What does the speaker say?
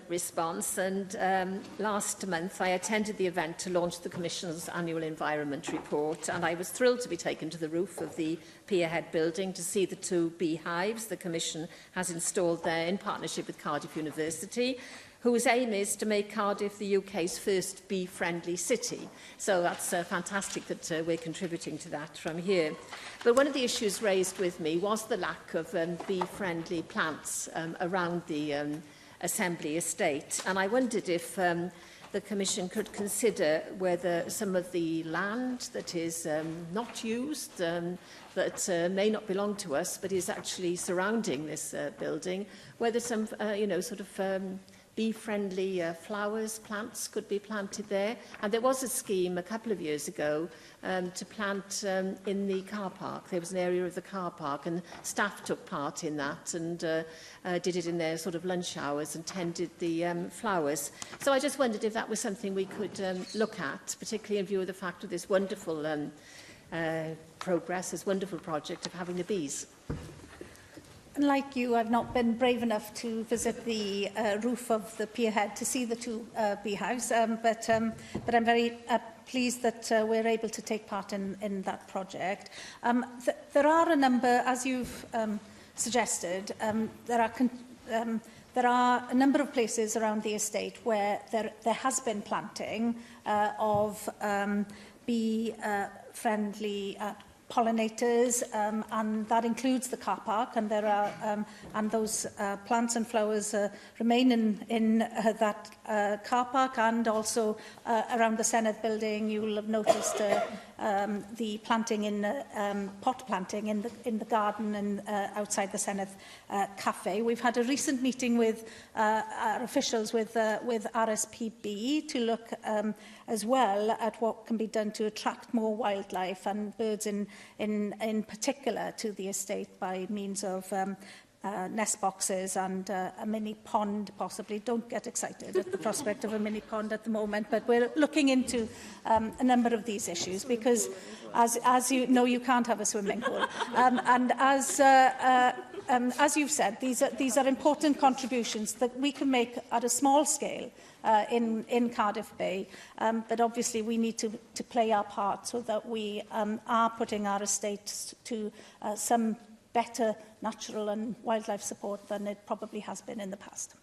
response, and last month I attended the event to launch the Commission's annual Environment Report, and I was thrilled to be taken to the roof of the Pierhead building to see the 2 beehives the Commission has installed there in partnership with Cardiff University, whose aim is to make Cardiff the UK's first bee-friendly city. So that's fantastic that we're contributing to that from here. But one of the issues raised with me was the lack of bee-friendly plants around the Assembly estate. And I wondered if the Commission could consider whether some of the land that is not used, that may not belong to us, but is actually surrounding this building, whether some, bee-friendly flowers, plants could be planted there. And there was a scheme a couple of years ago to plant in the car park. There was an area of the car park, and staff took part in that and did it in their sort of lunch hours and tended the flowers. So I just wondered if that was something we could look at, particularly in view of the fact of this wonderful progress, this wonderful project of having the bees. Like you, I've not been brave enough to visit the roof of the Pierhead to see the 2 beehives, but I'm very pleased that we're able to take part in that project. There are a number, as you've suggested, there are a number of places around the estate where there has been planting of bee-friendly pollinators, and that includes the car park, and there are and those plants and flowers remain in that car park, and also around the Senedd building. You will have noticed the planting in pot planting in the garden and outside the Senedd cafe. We've had a recent meeting with our officials with RSPB to look as well at what can be done to attract more wildlife and birds in particular to the estate by means of nest boxes and a mini pond, possibly. Don't get excited at the prospect of a mini pond at the moment, but we're looking into a number of these issues because, as you know, you can't have a swimming pool. And as you've said, these are important contributions that we can make at a small scale in Cardiff Bay, but obviously we need to play our part so that we are putting our estate to some better natural and wildlife support than it probably has been in the past.